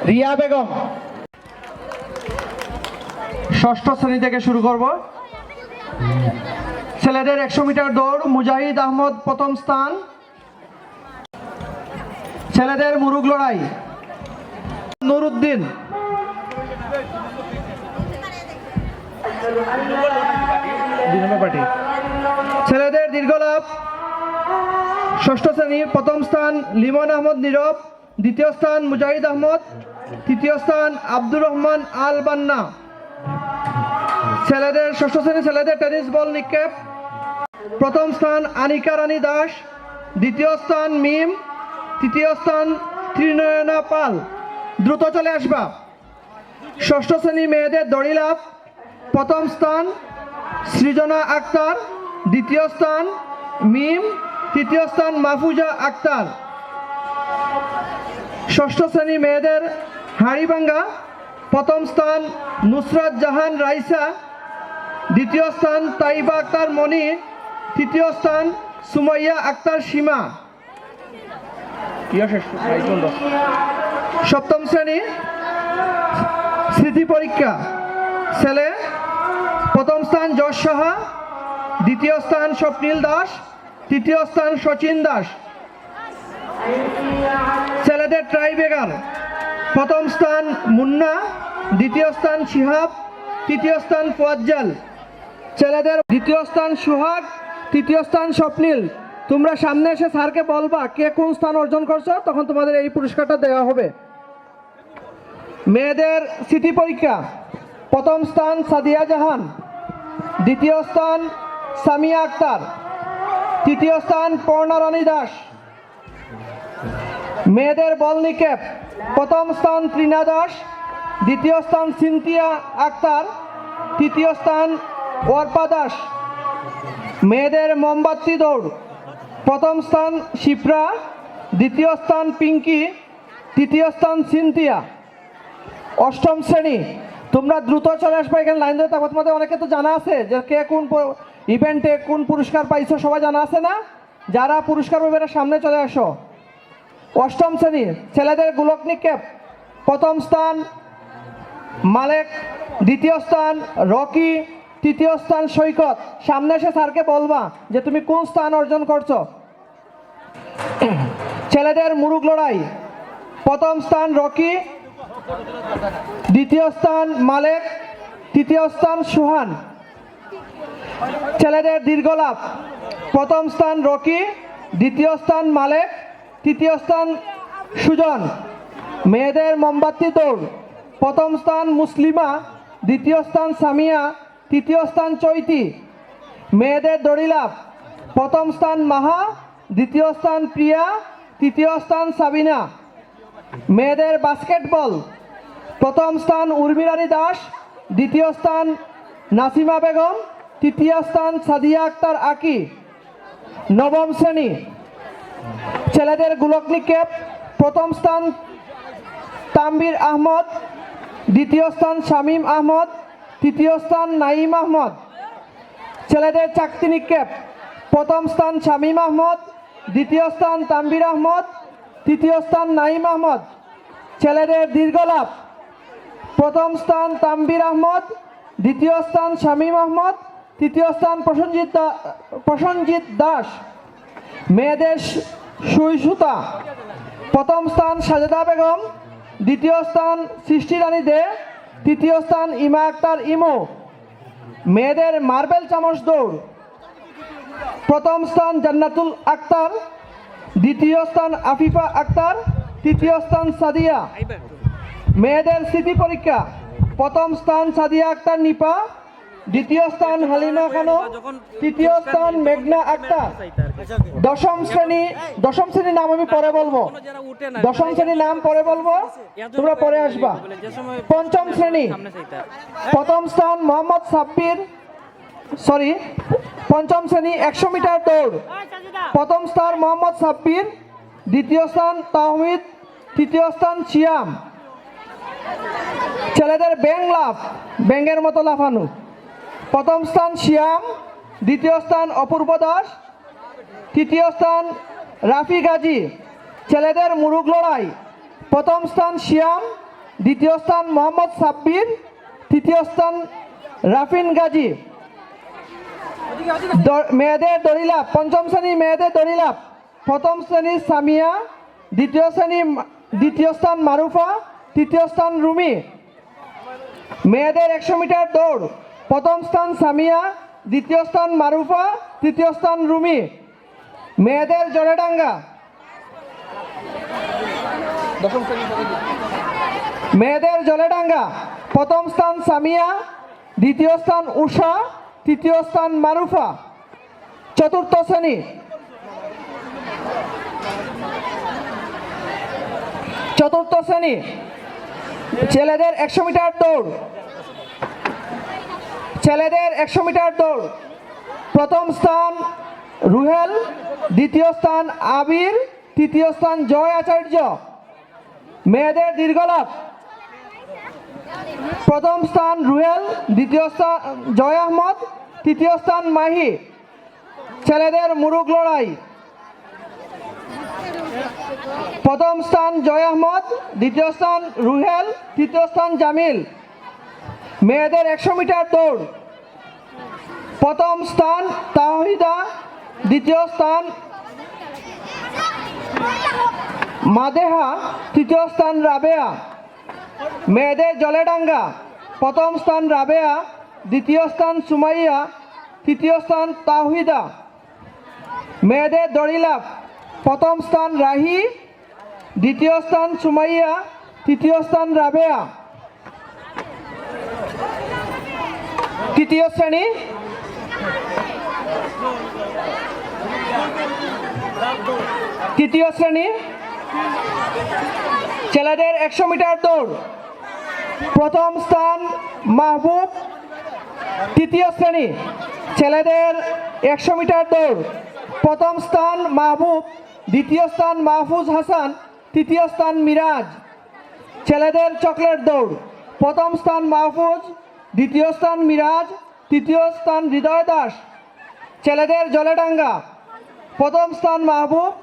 রিয়া বেগম ষষ্ঠ শ্রেণী থেকে শুরু করব। ছেলেদের 100 মিটার দৌড় মুজাহিদ আহমদ প্রথম স্থান। ছেলেদের মুরুগ লড়াই নুরুদ্দিন। ছেলেদের দীর্ঘলাভ ষষ্ঠ শ্রেণী প্রথম স্থান লিমন আহমদ নীরব, দ্বিতীয় স্থান মুজাহিদ আহমদ, তৃতীয় স্থান আব্দুর রহমান আল বান্না। ছেলেদের ষষ্ঠ শ্রেণী ছেলেদের টেনিস বল নিক্ষেপ প্রথম স্থান আনিকা রানী দাস, দ্বিতীয় স্থান মিম, তৃতীয় স্থান ত্রিনয়না পাল। দ্রুত চলে আসবা। ষষ্ঠ শ্রেণী মেয়েদের দড়িলাফ প্রথম স্থান সৃজনা আক্তার, দ্বিতীয় স্থান মিম, তৃতীয় স্থান মাহফুজা আক্তার। ষষ্ঠ শ্রেণী মেয়েদের হাড়িভাঙ্গা প্রথম স্থান নুসরাত জাহান রাইসা, দ্বিতীয় স্থান তাইবা আক্তার মনি, তৃতীয় স্থান সুমাইয়া আক্তার সীমা। সপ্তম শ্রেণী স্মৃতি পরীক্ষা ছেলে প্রথম স্থান যশ সাহা, দ্বিতীয় স্থান স্বপ্নীল দাস, তৃতীয় স্থান সচিন দাস। ছেলেদের ট্রাইবেগার প্রথম স্থান মুন্না, দ্বিতীয় স্থান শিহাব, তৃতীয় স্থান ফুয়াজ্জাল। ছেলেদের দ্বিতীয় স্থান সুহাগ, তৃতীয় স্থান স্বপ্নীল। তোমরা সামনে এসে স্যারকে বলবা কে কোন স্থান অর্জন করছো, তখন তোমাদের এই পুরস্কারটা দেওয়া হবে। মেয়েদের স্মৃতি পরীক্ষা প্রথম স্থান সাদিয়া জাহান, দ্বিতীয় স্থান সামিয়া আক্তার, তৃতীয় স্থান পর্ণা রানী দাস। মেয়েদের বল নিক্ষেপ প্রথম স্থান ত্রিনা দাস, দ্বিতীয় স্থান সিনথিয়া আক্তার, তৃতীয় স্থান অর্পা দাস। মেয়েদের মোমবাতি দৌড় প্রথম স্থান শিপ্রা, দ্বিতীয় স্থান পিঙ্কি, তৃতীয় স্থান সিনথিয়া। অষ্টম শ্রেণী তোমরা দ্রুত চলে আসবে, এখানে লাইন ধরে থাকবো। তোমাদের অনেকে তো জানা আছে যে কে কোন ইভেন্টে কোন পুরস্কার পাইছো, সবাই জানা আছে না? যারা পুরস্কার পাবে সামনে চলে আসো। অষ্টম শ্রেণী ছেলেদের গোলক নিক্ষেপ প্রথম স্থান মালেক, দ্বিতীয় স্থান রকি, তৃতীয় স্থান সৈকত। সামনে এসে স্যারকে বলবা যে তুমি কোন স্থান অর্জন করছো। ছেলেদের মুরুগ লড়াই প্রথম স্থান রকি, দ্বিতীয় স্থান মালেক, তৃতীয় স্থান সুহান। ছেলেদের দীর্ঘলাভ প্রথম স্থান রকি, দ্বিতীয় স্থান মালেক, তৃতীয় স্থান সুজন। মেয়েদের মোমবাতি দৌড় প্রথম স্থান মুসলিমা, দ্বিতীয় স্থান সামিয়া, তৃতীয় স্থান চৈতি। মেয়েদের দড়িলাফ প্রথম স্থান মাহা, দ্বিতীয় স্থান প্রিয়া, তৃতীয় স্থান সাবিনা। মেয়েদের বাস্কেটবল প্রথম স্থান উর্মিরানী দাস, দ্বিতীয় স্থান নাসিমা বেগম, তৃতীয় স্থান সাদিয়া আক্তার আকি। নবম শ্রেণী ছেলেদের গোলক নিক্ষেপ প্রথম স্থান তাম্বির আহমদ, দ্বিতীয় স্থান শামীম আহমদ, তৃতীয় স্থান নাইম আহমদ। ছেলেদের চাকতি নিক্ষেপ প্রথম স্থান শামীম আহমদ, দ্বিতীয় স্থান তাম্বির আহমদ, তৃতীয় স্থান নাইম আহমদ। ছেলেদের দীর্ঘলাভ প্রথম স্থান তাম্বির আহমদ, দ্বিতীয় স্থান শামীম আহমদ, তৃতীয় স্থান প্রসঞ্জিৎ দাস। মেয়েদের সুই সুতা প্রথম স্থান সাজেদা বেগম, দ্বিতীয় স্থান সৃষ্টি রানী দে, তৃতীয় স্থান ইমা আক্তার ইমো। মেয়েদের মার্বেল চামচ দৌড় প্রথম স্থান জান্নাতুল আক্তার, দ্বিতীয় স্থান আফিফা আক্তার, তৃতীয় স্থান সাদিয়া। মেয়েদের স্মৃতি পরীক্ষা প্রথম স্থান সাদিয়া আক্তার নিপা, দ্বিতীয় স্থান হালিমা খানম, তৃতীয় স্থান মেঘনা আক্তার। দশম শ্রেণী নাম আমি পরে বলবো, দশম শ্রেণীর নাম পরে বলবো, তোমরা পরে আসবা। পঞ্চম শ্রেণী প্রথম স্থান মোহাম্মদ সাব্বির, পঞ্চম শ্রেণী 100 মিটার দৌড় প্রথম স্থান মোহাম্মদ সাব্বির, দ্বিতীয় স্থান তাহমিদ, তৃতীয় স্থান সিয়াম। ছেলেদের ব্যাং লাফ, ব্যাঙের মতো লাফানো প্রথম স্থান শিয়াম, দ্বিতীয় স্থান অপূর্ব দাস, তৃতীয় স্থান রাফি গাজী। ছেলেদের মুরুগ লড়াই, প্রথম স্থান শিয়াম, দ্বিতীয় স্থান মোহাম্মদ সাব্বির, তৃতীয় স্থান রাফিন গাজী। মেয়েদের দড়িলাফ, পঞ্চম শ্রেণী মেয়েদের দড়িলাফ, প্রথম শ্রেণী সামিয়া, দ্বিতীয় স্থান মারুফা, তৃতীয় স্থান রুমি। মেয়েদের 100 মিটার দৌড়, প্রথম স্থান সামিয়া, দ্বিতীয় স্থান মারুফা, তৃতীয় স্থান রুমি। মেয়েদের জলেডাঙ্গা, মেয়েদের জলেডাঙ্গা, প্রথম স্থান সামিয়া, দ্বিতীয় স্থান উষা, তৃতীয় স্থান মারুফা। চতুর্থ শ্রেণী, চতুর্থ শ্রেণী ছেলেদের 100 মিটার দৌড়, ছেলেদের 100 মিটার দৌড়, প্রথম স্থান রুহেল, দ্বিতীয় স্থান আবির, তৃতীয় স্থান জয় আচার্য। মেয়েদের দীর্ঘলাফ, প্রথম স্থান রুহেল, দ্বিতীয় স্থান জয় আহমদ, তৃতীয় স্থান মাহি। ছেলেদের মুরুগ লড়াই, প্রথম স্থান জয় আহমদ, দ্বিতীয় স্থান রুহেল, তৃতীয় স্থান জামিল। মেয়েদের 100 মিটার দৌড়, প্রথম স্থান তাওহিদা, দ্বিতীয় স্থান মাদেহা, তৃতীয় স্থান রাবেয়া। মেয়েদের জলেডাঙ্গা, প্রথম স্থান রাবেয়া, দ্বিতীয় স্থান সুমাইয়া, তৃতীয় স্থান তাওহিদা। মেয়েদের দড়িলাফ, প্রথম স্থান রাহি, দ্বিতীয় স্থান সুমাইয়া, তৃতীয় স্থান রাবেয়া। তৃতীয় শ্রেণী, তৃতীয় শ্রেণী ছেলেদের 100 মিটার দৌড়, প্রথম স্থান মাহবুব। তৃতীয় শ্রেণী ছেলেদের 100 মিটার দৌড়, প্রথম স্থান মাহবুব, দ্বিতীয় স্থান মাহফুজ হাসান, তৃতীয় স্থান মিরাজ। ছেলেদের চকলেট দৌড়, প্রথম স্থান মাহফুজ, দ্বিতীয় স্থান মিরাজ, তৃতীয় স্থান হৃদয় দাস। ছেলেদের জলেডাঙ্গা, প্রথম স্থান মাহবুব,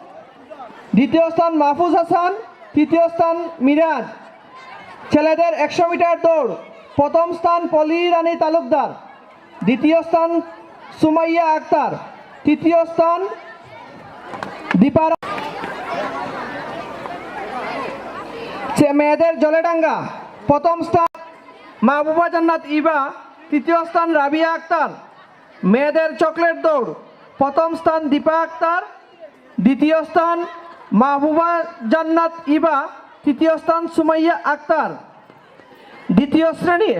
দ্বিতীয় স্থান মাহফুজ হাসান, তৃতীয় স্থান মিরাজ। ছেলেদের 100 মিটার দৌড়, প্রথম স্থান পলি রানী তালুকদার, দ্বিতীয় স্থান সুমাইয়া আক্তার, তৃতীয় স্থান দীপা। মেয়েদের জলেডাঙ্গা, প্রথম স্থান মাহবুবা জান্নাত ইবা, তৃতীয় স্থান রাবিয়া আক্তার। মেয়েদের চকলেট দৌড়, প্রথম স্থান দীপা আক্তার, দ্বিতীয় স্থান মাহবুবা জান্নাত ইবা, তৃতীয় স্থান সুমাইয়া আক্তার। দ্বিতীয় শ্রেণী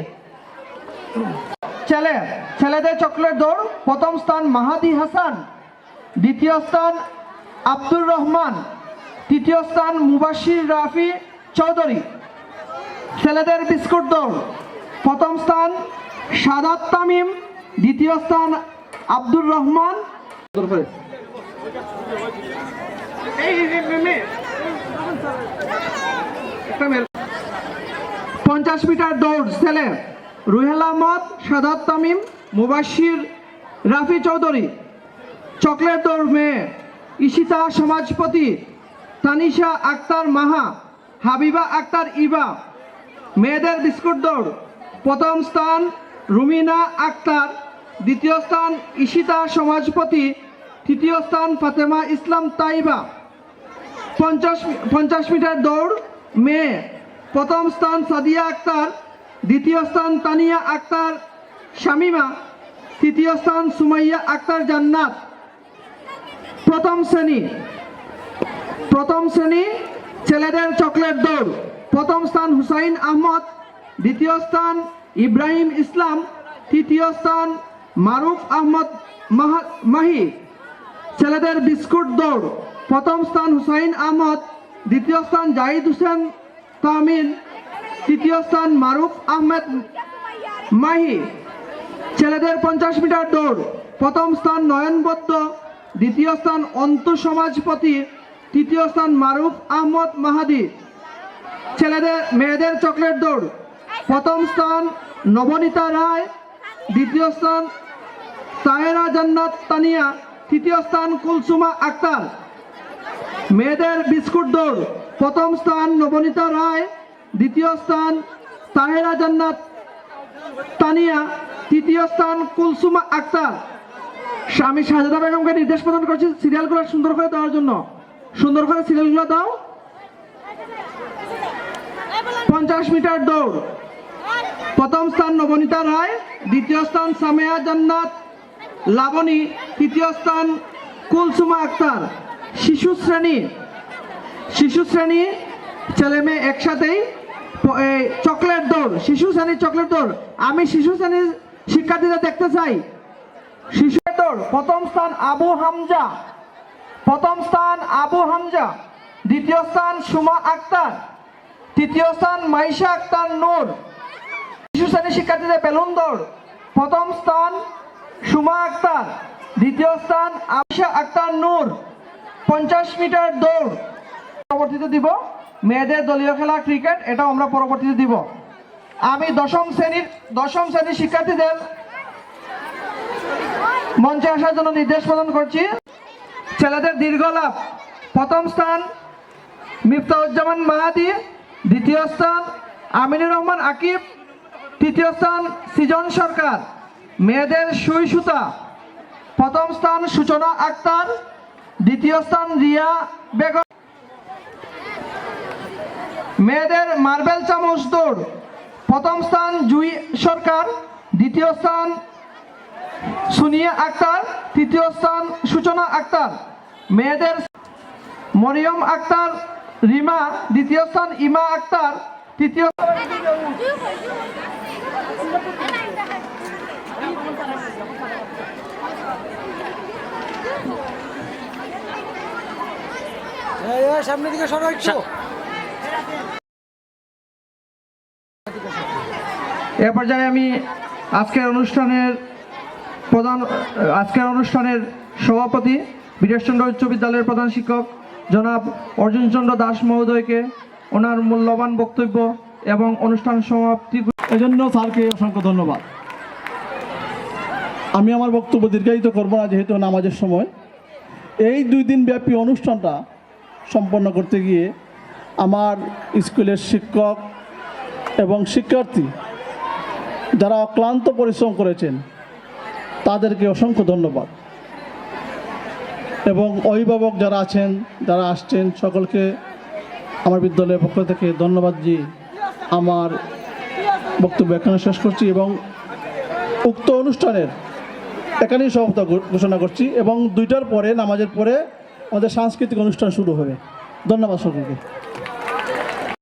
ছেলেদের চকলেট দৌড়, প্রথম স্থান মাহাদি হাসান, দ্বিতীয় স্থান আব্দুর রহমান, তৃতীয় স্থান মুবাশির রাফি চৌধুরী। ছেলেদের বিস্কুট দৌড়, প্রথম স্থান সাদাত তামিম, দ্বিতীয় স্থান আব্দুর রহমান। 50 মিটার দৌড় ছেলে, রুহেল আহমদ, সাদাত তামিম, মুবাশির রাফি চৌধুরী। চকলেট দৌড় মেয়ে, ঈশিতা সমাজপতি, তানিশা আক্তার মাহা, হাবিবা আক্তার ইবা। মেয়েদের বিস্কুট দৌড়, প্রথম স্থান রুমিনা আক্তার, দ্বিতীয় স্থান ঈশিতা সমাজপতি, তৃতীয় স্থান ফাতেমা ইসলাম তাইবা। 50 মিটার দৌড় মেয়ে, প্রথম স্থান সাদিয়া আক্তার, দ্বিতীয় স্থান তানিয়া আক্তার শামিমা, তৃতীয় স্থান সুমাইয়া আক্তার জান্নাত। প্রথম শ্রেণী ছেলেদের চকলেট দৌড়, প্রথম স্থান হুসাইন আহমদ, দ্বিতীয় স্থান ইব্রাহিম ইসলাম, তৃতীয় স্থান মারুফ আহমদ মাহি। ছেলেদের বিস্কুট দৌড়, প্রথম স্থান হুসাইন আহমদ, দ্বিতীয় স্থান জাহিদ হোসেন তামিল, তৃতীয় স্থান মারুফ আহমেদ মাহি। ছেলেদের 50 মিটার দৌড়, প্রথম স্থান নয়ন বদ্দ, দ্বিতীয় স্থান অন্তু সমাজপতি, তৃতীয় স্থান মারুফ আহমদ মাহাদি। মেয়েদের চকলেট দৌড়, প্রথম স্থান নবনীতা রায়, দ্বিতীয় স্থান তাহেরা জান্নাত তানিয়া, তৃতীয় স্থান কুলসুমা আক্তার। মেয়েদের বিস্কুট দৌড় প্রথম স্থান নবনীতা রায়, দ্বিতীয় স্থান তাহেরা জান্নাত তানিয়া, তৃতীয় স্থান কুলসুমা আক্তার। আমি শাহজাদা বেগমকে নির্দেশ প্রদান করছি সিরিয়ালগুলো সুন্দর করে দেওয়ার জন্য। সুন্দর করে সিরিয়ালগুলো দাও। 50 মিটার দৌড় প্রথম স্থান নবনীতা রায়, দ্বিতীয় স্থান সামেয়া জান্নাত লাবণী, তৃতীয় স্থান কুলসুমা আক্তার। শিশু শ্রেণী ছেলে মেয়ে একসাথেই চকলেট দৌড়, শিশু শ্রেণীর চকলেট দৌড়। আমি শিশু শ্রেণীর শিক্ষার্থীদের দেখতে চাই। শিশু দৌড় প্রথম স্থান আবু হামজা, দ্বিতীয় স্থান সুমা আক্তার, তৃতীয় স্থান মাইশা আক্তার নূর। শিশু শ্রেণীর শিক্ষার্থীদের বেলুন দৌড় প্রথম স্থান সুমা আক্তার, দ্বিতীয় স্থান আয়েশা আক্তার নূর। 50 মিটার দৌড় পরবর্তীতে দিব। মেয়েদের দলীয় খেলা ক্রিকেট, এটাও আমরা পরবর্তীতে দিব। আমি দশম শ্রেণীর শিক্ষার্থীদের মঞ্চে আসার জন্য নির্দেশ প্রদান করছি। ছেলেদের দীর্ঘ লাফ প্রথম স্থান মিফতাহুজ্জামান মাহাদি, দ্বিতীয় স্থান আমিনুর রহমান আকিব, তৃতীয় স্থান সৃজন সরকার। মেয়েদের সুই সুতা প্রথম স্থান সূচনা আক্তার, দ্বিতীয় স্থান রিয়া বেগম। মেয়েদের মার্বেল চামচ দৌড় প্রথম স্থান জুই সরকার, দ্বিতীয় স্থান সুনিয়া আক্তার, তৃতীয় স্থান সূচনা আক্তার। মেয়েদের মরিয়ম আক্তার রিমা, দ্বিতীয় স্থান ইমা আক্তার, তৃতীয় সামনের দিকে সরো একটু। এ পর্যায়ে আমি আজকের অনুষ্ঠানের সভাপতি বীরেশচন্দ্র উচ্চ বিদ্যালয়ের প্রধান শিক্ষক জনাব অর্জুন চন্দ্র দাস মহোদয়কে ওনার মূল্যবান বক্তব্য এবং অনুষ্ঠান সমাপ্তি এজন্য স্যারকে অসংখ্য ধন্যবাদ। আমি আমার বক্তব্য দীর্ঘায়িত করব না, যেহেতু নামাজের সময়। এই 2 দিন ব্যাপী অনুষ্ঠানটা সম্পন্ন করতে গিয়ে আমার স্কুলের শিক্ষক এবং শিক্ষার্থী যারা অক্লান্ত পরিশ্রম করেছেন তাদেরকে অসংখ্য ধন্যবাদ, এবং অভিভাবক যারা আছেন, যারা আসছেন, সকলকে আমার বিদ্যালয়ের পক্ষ থেকে ধন্যবাদ দিয়ে আমার বক্তব্য এখানে শেষ করছি এবং উক্ত অনুষ্ঠানের এখানেই সমাপ্ত ঘোষণা করছি। এবং 2টার পরে, নামাজের পরে আমাদের সাংস্কৃতিক অনুষ্ঠান শুরু হবে। ধন্যবাদ সকলকে।